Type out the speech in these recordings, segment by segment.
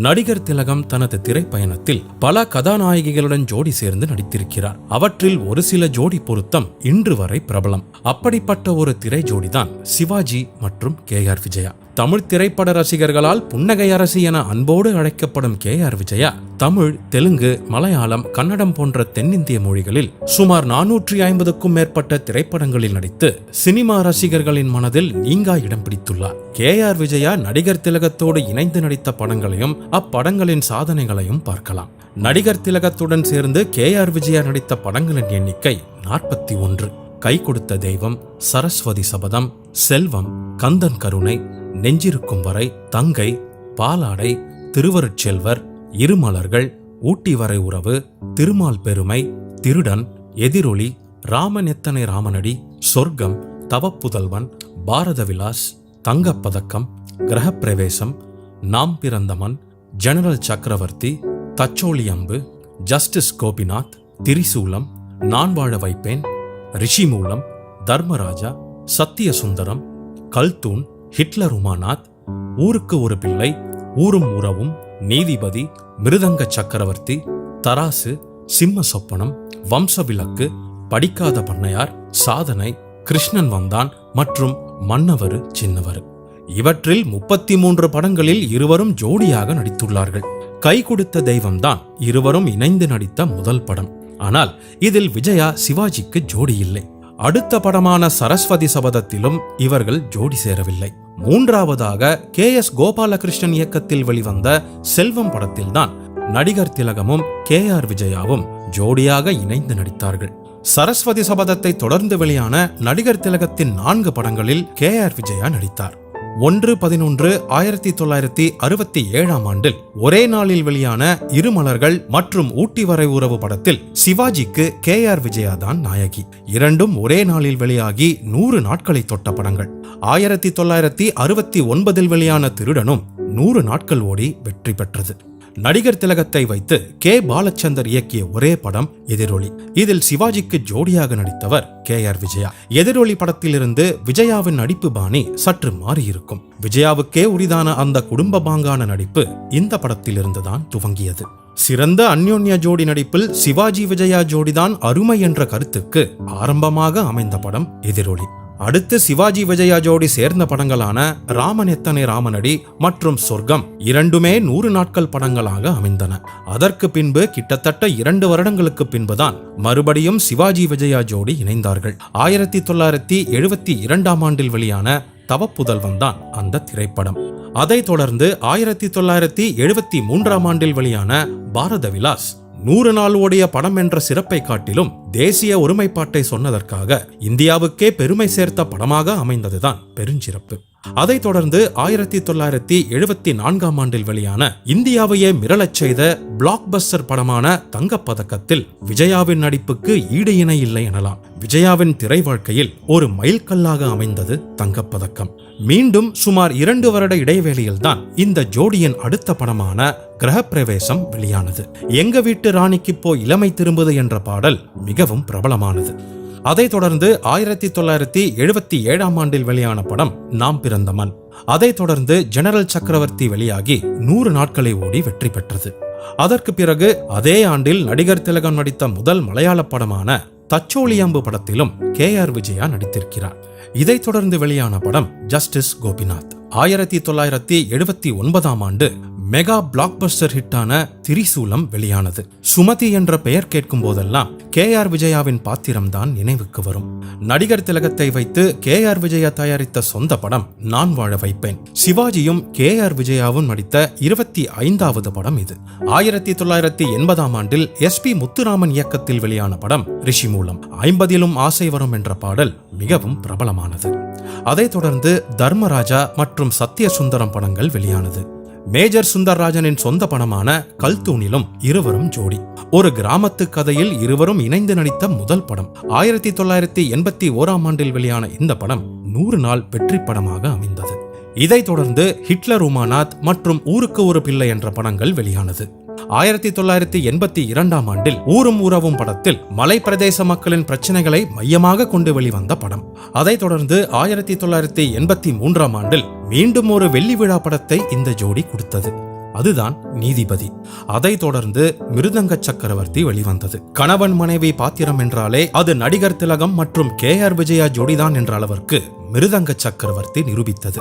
நடிகர் திலகம் தனது திரைப்பயணத்தில் பல கதாநாயகிகளுடன் ஜோடி சேர்ந்து நடித்திருக்கிறார். அவற்றில் ஒரு சில ஜோடி பொருத்தம் இன்று வரை பிரபலம். அப்படிப்பட்ட ஒரு திரை ஜோடிதான் சிவாஜி மற்றும் KR விஜயா. தமிழ் திரைப்பட ரசிகர்களால் புன்னகை அரசி என அன்போடு அழைக்கப்படும் KR விஜயா தமிழ், தெலுங்கு, மலையாளம், கன்னடம் போன்ற தென்னிந்திய மொழிகளில் சுமார் 450க்கும் மேற்பட்ட திரைப்படங்களில் நடித்து சினிமா ரசிகர்களின் மனதில் நீங்கா இடம் பிடித்துள்ளார். KR விஜயா நடிகர் திலகத்தோடு இணைந்து நடித்த படங்களையும் அப்படங்களின் சாதனைகளையும் பார்க்கலாம். நடிகர் திலகத்துடன் சேர்ந்து KR விஜயா நடித்த படங்களின் எண்ணிக்கை 41. கை கொடுத்த தெய்வம், சரஸ்வதி சபதம், செல்வம், கந்தன் கருணை, நெஞ்சிருக்கும் வரை, தங்கை, பாலாடை, திருவருட்செல்வர், இருமலர்கள், ஊட்டி வரை உறவு, திருமால் பெருமை, திருடன், எதிரொலி, ராமன் எத்தனை ராமனடி, சொர்க்கம், தவப்புதல்வன், பாரத விலாஸ், தங்கப்பதக்கம், கிரகப்பிரவேசம், நாம் பிறந்தமன், ஜெனரல் சக்கரவர்த்தி, தச்சோலி அம்பு, ஜஸ்டிஸ் கோபிநாத், திரிசூலம், நான் வாழ வைப்பேன், ரிஷி மூலம், தர்மராஜா, சத்திய சுந்தரம், கல்தூன், ஹிட்லர் உமாநாத், ஊருக்கு ஒரு பிள்ளை, ஊரும் உறவும், நீதிபதி, மிருதங்க சக்கரவர்த்தி, தராசு, சிம்ம சொப்பனம், வம்சவிலக்கு, படிக்காத பண்ணையார், சாதனை, கிருஷ்ணன் வந்தான் மற்றும் மன்னவரு சின்னவரு. இவற்றில் 33 படங்களில் இருவரும் ஜோடியாக நடித்துள்ளார்கள். கை கொடுத்த தெய்வம்தான் இருவரும் இணைந்து நடித்த முதல் படம். ஆனால் இதில் விஜயா சிவாஜிக்கு ஜோடி இல்லை. அடுத்த படமான சரஸ்வதி சபதத்திலும் இவர்கள் ஜோடி சேரவில்லை. மூன்றாவதாக KS கோபாலகிருஷ்ணன் இயக்கத்தில் வெளிவந்த செல்வம் படத்தில்தான் நடிகர் திலகமும் KR விஜயாவும் ஜோடியாக இணைந்து நடித்தார்கள். சரஸ்வதி சபதத்தை தொடர்ந்து வெளியான நடிகர் திலகத்தின் 4 படங்களில் KR விஜயா நடித்தார். 1/11/1967 ஒரே நாளில் வெளியான இருமலர்கள் மற்றும் ஊட்டி வரை உறவு படத்தில் சிவாஜிக்கு KR விஜயா தான் நாயகி. இரண்டும் ஒரே நாளில் வெளியாகி 100 நாட்களை தொட்ட படங்கள். 1969 வெளியான திருடனும் 100 நாட்கள் ஓடி வெற்றி பெற்றது. நடிகர் திலகத்தை வைத்து K. பாலச்சந்தர் இயக்கிய ஒரே படம் எதிரொலி. இதில் சிவாஜிக்கு ஜோடியாக நடித்தவர் KR விஜயா. எதிரொலி படத்திலிருந்து விஜயாவின் நடிப்பு பாணி சற்று மாறியிருக்கும். விஜயாவுக்கே உரிதான அந்த குடும்ப பாங்கான நடிப்பு இந்த படத்திலிருந்துதான் துவங்கியது. சிறந்த அந்யோன்ய ஜோடி நடிப்பில் சிவாஜி விஜயா ஜோடிதான் அருமை என்ற கருத்துக்கு ஆரம்பமாக அமைந்த படம் எதிரொலி. அடுத்து சிவாஜி விஜயா ஜோடி சேர்ந்த படங்களான ராமன் எத்தனை ராமனடி மற்றும் சொர்க்கம் இரண்டுமே 100 நாட்கள் படங்களாக அமைந்தன. அதற்கு பின்பு கிட்டத்தட்ட 2 வருடங்களுக்கு பின்புதான் மறுபடியும் சிவாஜி விஜயா ஜோடி இணைந்தார்கள். 1972 வெளியான தவப்புதல்வன் தான் அந்த திரைப்படம். அதைத் தொடர்ந்து 1973 வெளியான பாரத விலாஸ் 100 நாள் ஓடிய படம் என்ற சிறப்பை காட்டிலும் தேசிய ஒருமைப்பாட்டை சொன்னதற்காக இந்தியாவுக்கே பெருமை சேர்த்த படமாக அமைந்ததுதான் பெருஞ்சிறப்பு. அதைத் தொடர்ந்து 1974 வெளியான இந்தியாவையே மிரளச் செய்த பிளாக் பஸ்டர் படமான தங்கப்பதக்கத்தில் விஜயாவின் நடிப்புக்கு ஈடு இணை இல்லை எனலாம். விஜயாவின் திரை வாழ்க்கையில் ஒரு மைல்கல்லாக அமைந்தது தங்கப்பதக்கம். மீண்டும் சுமார் 2 வருட இடைவேளையில் தான் இந்த ஜோடியின் அடுத்த படமான கிரகப்பிரவேசம் வெளியானது. எங்க வீட்டு ராணிக்கு போ இளமை திரும்புது என்ற பாடல் மிகவும் பிரபலமானது. அதைத் தொடர்ந்து 1977 வெளியான படம் நாம் பிறந்தமன். அதைத் தொடர்ந்து ஜெனரல் சக்கரவர்த்தி வெளியாகி 100 நாட்களை ஓடி வெற்றி பெற்றது. அதற்கு பிறகு அதே ஆண்டில் நடிகர் திலகம் நடித்த முதல் மலையாள படமான தச்சோலி அம்பு படத்திலும் KR விஜயா நடித்திருக்கிறார். இதைத் தொடர்ந்து வெளியான படம் justice Gopinath. 1979 mega black Bastar ஹிட்டான திரிசூலம் வெளியானது. சுமதி என்ற பெயர் கேட்கும் போதெல்லாம் KR விஜயாவின் பாத்திரம்தான் நினைவுக்கு வரும். நடிகர் திலகத்தை வைத்து KR விஜயா தயாரித்த சொந்த படம் நான் வாழ வைப்பேன். சிவாஜியும் KR விஜயாவும் நடித்த 25வது படம் இது. 1980 SP முத்துராமன் இயக்கத்தில் வெளியான படம் ரிஷி மூலம். 50லும் ஆசை வரும் என்ற பாடல் மிகவும் பிரபலமானது. அதைத் தொடர்ந்து தர்மராஜா மற்றும் சத்திய சுந்தரம் படங்கள் வெளியானது. மேஜர் சுந்தர்ராஜனின் சொந்த படமான கல்தூனிலும் இருவரும் ஜோடி. ஒரு கிராமத்து கதையில் இருவரும் இணைந்து நடித்த முதல் படம். 1981 வெளியான இந்த படம் 100 நாள் வெற்றி படமாக அமைந்தது. இதைத் தொடர்ந்து ஹிட்லர் உமாநாத் மற்றும் ஊருக்கு ஒரு பிள்ளை என்ற படங்கள் வெளியானது. 1982 ஊரும் உறவும் படத்தில் மலை பிரதேச மக்களின் பிரச்சனைகளை மையமாக கொண்டு வெளிவந்த படம். அதைத் தொடர்ந்து 1983 மீண்டும் ஒரு வெள்ளி விழா படத்தை இந்த ஜோடி கொடுத்தது. அதுதான் நீதிபதி. அதைத் தொடர்ந்து மிருதங்க சக்கரவர்த்தி வெளிவந்தது. கணவன் மனைவி பாத்திரம் என்றாலே அது நடிகர் திலகம் மற்றும் KR விஜயா ஜோடிதான் என்ற அளவிற்கு மிருதங்க சக்கரவர்த்தி நிரூபித்தது.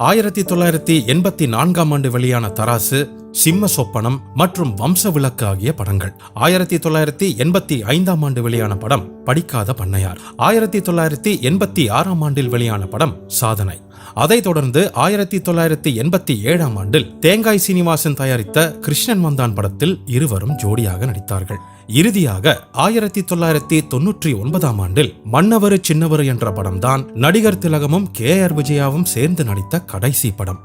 1984ஆம் ஆண்டு வெளியான தராசு, சிம்ம சொப்பனம் மற்றும் வம்ச விளக்கு ஆகிய படங்கள். 1985ஆம் ஆண்டு வெளியான படம் படிக்காத பண்ணையார். 1986ஆம் ஆண்டில் வெளியான படம் சாதனை. அதைத் தொடர்ந்து 1987ஆம் ஆண்டில் தேங்காய் சீனிவாசன் தயாரித்த கிருஷ்ணன் வந்தான் படத்தில் இருவரும் ஜோடியாக நடித்தார்கள். இறுதியாக 1999ஆம் ஆண்டில் மன்னவரு சின்னவரு என்ற படம்தான் நடிகர் திலகமும் KR விஜயாவும் சேர்ந்து நடித்த கடைசி படம்.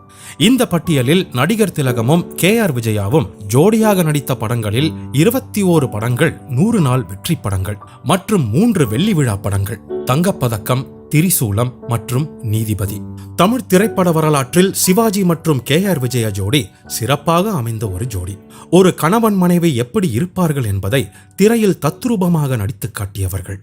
இந்த பட்டியலில் நடிகர் திலகமும் KR விஜயாவும் ஜோடியாக நடித்த படங்களில் 21 படங்கள் 100 நாள் வெற்றி படங்கள் மற்றும் 3 வெள்ளி விழா படங்கள், தங்கப்பதக்கம், திரிசூலம் மற்றும் நீதிபதி. தமிழ் திரைப்பட வரலாற்றில் சிவாஜி மற்றும் KR விஜயா ஜோடி சிறப்பாக அமைந்த ஒரு ஜோடி. ஒரு கணவன் மனைவி எப்படி இருப்பார்கள் என்பதை திரையில் தத்ரூபமாக நடித்து காட்டியவர்கள்.